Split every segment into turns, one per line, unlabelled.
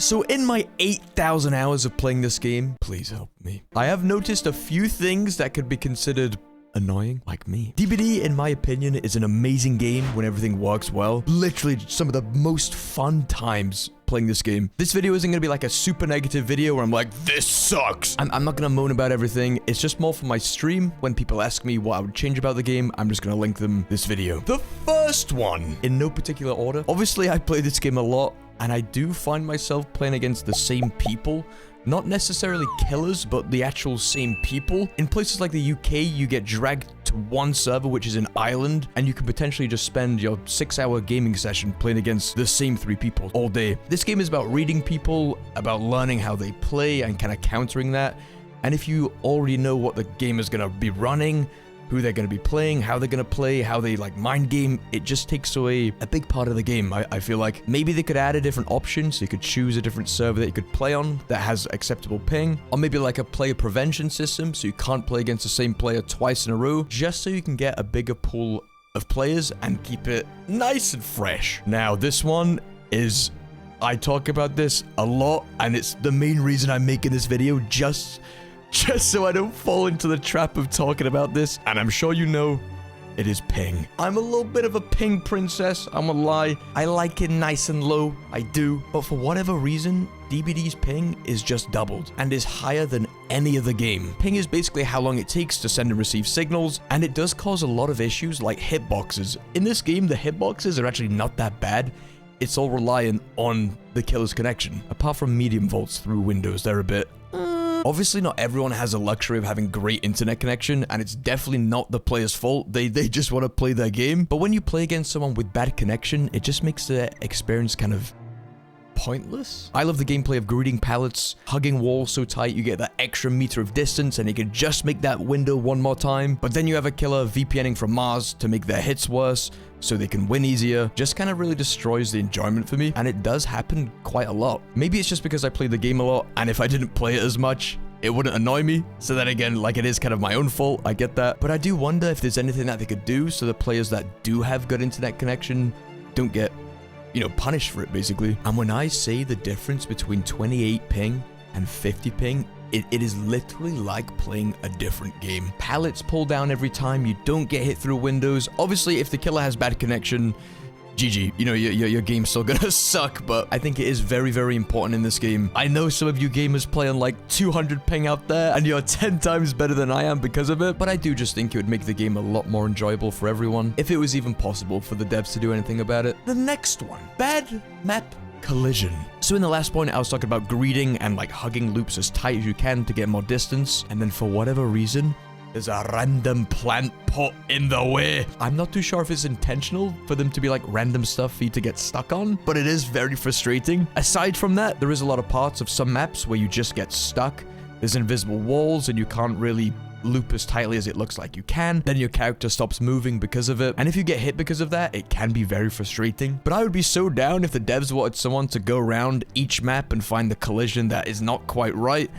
So in my 8,000 hours of playing this game, please help me. I have noticed a few things that could be considered annoying, like me. DBD, in my opinion, is an amazing game when everything works well. Literally some of the most fun times playing this game. This video isn't gonna be like a super negative video where I'm like, this sucks. I'm not gonna moan about everything. It's just more for my stream. When people ask me what I would change about the game, I'm just gonna link them this video. The first one, in no particular order. Obviously, I play this game a lot, and I do find myself playing against the same people. Not necessarily killers, but the actual same people. In places like the UK, you get dragged to one server, which is an island, and you can potentially just spend your 6-hour gaming session playing against the same 3 people all day. This game is about reading people, about learning how they play, and kind of countering that. And if you already know what the game is going to be running, who they're going to be playing, how they're going to play, how they like mind game, it just takes away a big part of the game. I feel like maybe they could add a different option so you could choose a different server that you could play on that has acceptable ping, or maybe like a player prevention system so you can't play against the same player twice in a row, just so you can get a bigger pool of players and keep it nice and fresh. Now, this one is, I talk about this a lot, and it's the main reason I'm making this video, just so I don't fall into the trap of talking about this, and I'm sure you know, it is ping. I'm a little bit of a ping princess, I'm gonna lie. I like it nice and low, I do, but for whatever reason, DBD's ping is just doubled, and is higher than any other game. Ping is basically how long it takes to send and receive signals, and it does cause a lot of issues like hitboxes. In this game, the hitboxes are actually not that bad. It's all reliant on the killer's connection. Apart from medium volts through Windows, they're a bit... Obviously, not everyone has the luxury of having great internet connection, and it's definitely not the player's fault. They just want to play their game. But when you play against someone with bad connection, it just makes the experience kind of pointless. I love the gameplay of greeting pallets, hugging walls so tight you get that extra meter of distance, and you can just make that window one more time. But then you have a killer VPNing from Mars to make their hits worse, so they can win easier. Just kind of really destroys the enjoyment for me, and it does happen quite a lot. Maybe it's just because I play the game a lot, and if I didn't play it as much, it wouldn't annoy me. So then again, like, it is kind of my own fault, I get that. But I do wonder if there's anything that they could do so the players that do have good internet connection don't get, you know, punished for it, basically. And when I say the difference between 28 ping and 50 ping, it is literally like playing a different game. Pallets pull down every time, you don't get hit through windows. Obviously, if the killer has bad connection, GG, you know, your game's still gonna suck, but I think it is very, very important in this game. I know some of you gamers play on like 200 ping out there, and you're 10 times better than I am because of it, but I do just think it would make the game a lot more enjoyable for everyone, if it was even possible for the devs to do anything about it. The next one, bad map collision. So in the last point, I was talking about greeting and like hugging loops as tight as you can to get more distance, and then for whatever reason, there's a random plant put in the way. I'm not too sure if it's intentional for them to be like random stuff for you to get stuck on, but it is very frustrating. Aside from that, there is a lot of parts of some maps where you just get stuck. There's invisible walls and you can't really loop as tightly as it looks like you can. Then your character stops moving because of it. And if you get hit because of that, it can be very frustrating. But I would be so down if the devs wanted someone to go around each map and find the collision that is not quite right.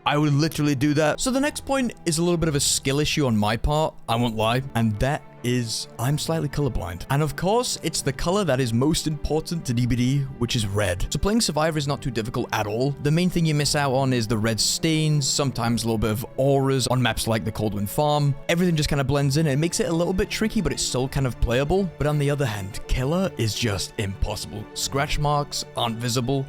I would literally do that. So the next point is a little bit of a skill issue on my part, I won't lie, and that is I'm slightly colorblind. And of course, it's the color that is most important to DBD, which is red. So playing Survivor is not too difficult at all. The main thing you miss out on is the red stains, sometimes a little bit of auras on maps like the Coldwind Farm. Everything just kind of blends in and it makes it a little bit tricky, but it's still kind of playable. But on the other hand, killer is just impossible. Scratch marks aren't visible.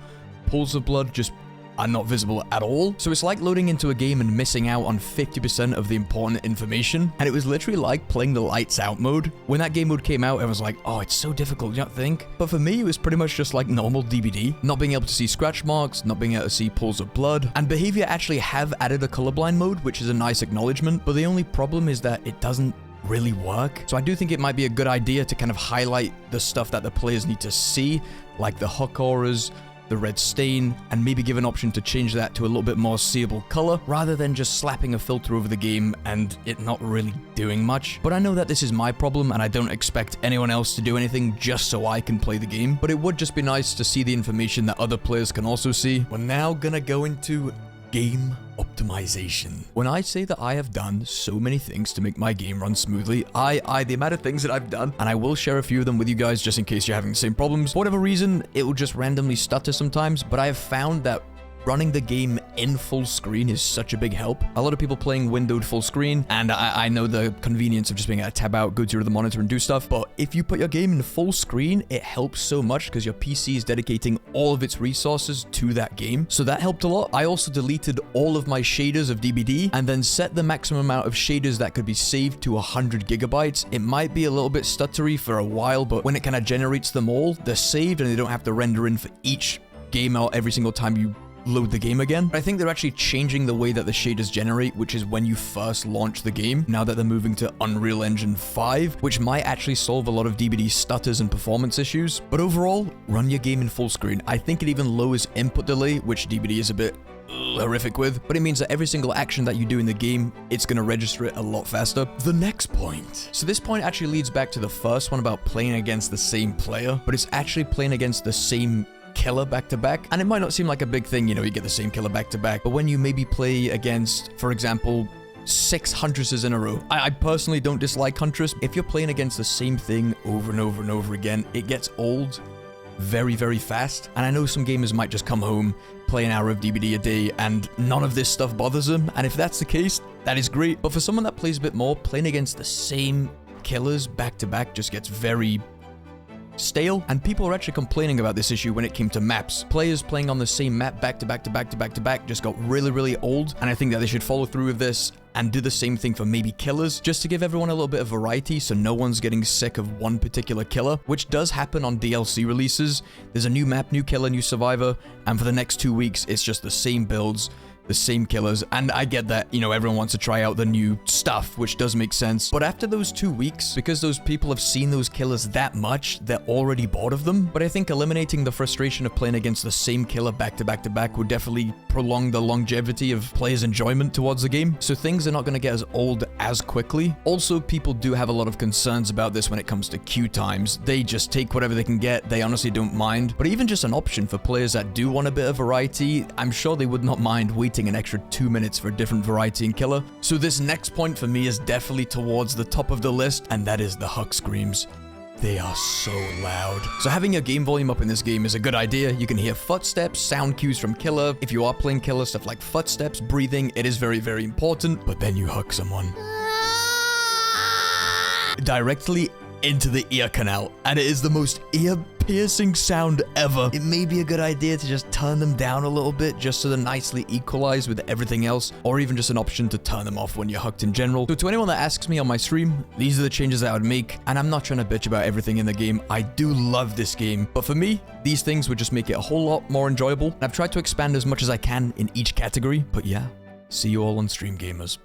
Pools of blood just are not visible at all. So it's like loading into a game and missing out on 50% of the important information. And it was literally like playing the lights out mode. When that game mode came out, I was like, oh, it's so difficult, you don't think? But for me, it was pretty much just like normal DBD. Not being able to see scratch marks, not being able to see pools of blood. And Behavior actually have added a colorblind mode, which is a nice acknowledgement. But the only problem is that it doesn't really work. So I do think it might be a good idea to kind of highlight the stuff that the players need to see, like the hook auras, the red stain, and maybe give an option to change that to a little bit more seeable color rather than just slapping a filter over the game and it not really doing much. But I know that this is my problem and I don't expect anyone else to do anything just so I can play the game, but it would just be nice to see the information that other players can also see. We're now gonna go into game optimization. When I say that I have done so many things to make my game run smoothly, the amount of things that I've done, and I will share a few of them with you guys just in case you're having the same problems. For whatever reason, it will just randomly stutter sometimes, but I have found that running the game in full screen is such a big help. A lot of people playing windowed full screen, and I know the convenience of just being able to tab out, go to the monitor and do stuff, but if you put your game in full screen, it helps so much because your PC is dedicating all of its resources to that game. So that helped a lot. I also deleted all of my shaders of DBD and then set the maximum amount of shaders that could be saved to 100 gigabytes. It might be a little bit stuttery for a while, but when it kind of generates them all, they're saved and they don't have to render in for each game out every single time you load the game again. I think they're actually changing the way that the shaders generate, which is when you first launch the game, now that they're moving to Unreal Engine 5, which might actually solve a lot of DBD stutters and performance issues. But overall, run your game in full screen. I think it even lowers input delay, which DBD is a bit horrific with, but it means that every single action that you do in the game, it's going to register it a lot faster. The next point. So this point actually leads back to the first one about playing against the same player, but it's actually playing against the same killer back to back. And it might not seem like a big thing, you know, you get the same killer back to back, but when you maybe play against, for example, 6 Huntresses in a row. I personally don't dislike Huntress. If you're playing against the same thing over and over and over again, it gets old very, very fast. And I know some gamers might just come home, play an hour of DBD a day, and none of this stuff bothers them. And if that's the case, that is great. But for someone that plays a bit more, playing against the same killers back to back just gets very stale, and people are actually complaining about this issue when it came to maps. Players playing on the same map back to back to back to back to back just got really, really old, and I think that they should follow through with this and do the same thing for maybe killers, just to give everyone a little bit of variety so no one's getting sick of one particular killer, which does happen on DLC releases. There's a new map, new killer, new survivor, and for the next 2 weeks, it's just the same builds, the same killers, and I get that, you know, everyone wants to try out the new stuff, which does make sense, but after those 2 weeks, because those people have seen those killers that much, they're already bored of them. But I think eliminating the frustration of playing against the same killer back to back to back would definitely prolong the longevity of players' enjoyment towards the game, so things are not going to get as old as quickly. Also, people do have a lot of concerns about this when it comes to queue times. They just take whatever they can get, they honestly don't mind, but even just an option for players that do want a bit of variety, I'm sure they would not mind waiting an extra 2 minutes for a different variety and killer. So this next point for me is definitely towards the top of the list, and that is the Huck screams. They are so loud. So having your game volume up in this game is a good idea. You can hear footsteps, sound cues from killer. If you are playing killer, stuff like footsteps, breathing, it is very, very important. But then you Huck someone directly into the ear canal, and it is the most ear-piercing sound ever. It may be a good idea to just turn them down a little bit just so they're nicely equalized with everything else, or even just an option to turn them off when you're Hucked in general. So to anyone that asks me on my stream, these are the changes that I would make, and I'm not trying to bitch about everything in the game. I do love this game, but for me, these things would just make it a whole lot more enjoyable, and I've tried to expand as much as I can in each category. But yeah, see you all on stream, gamers.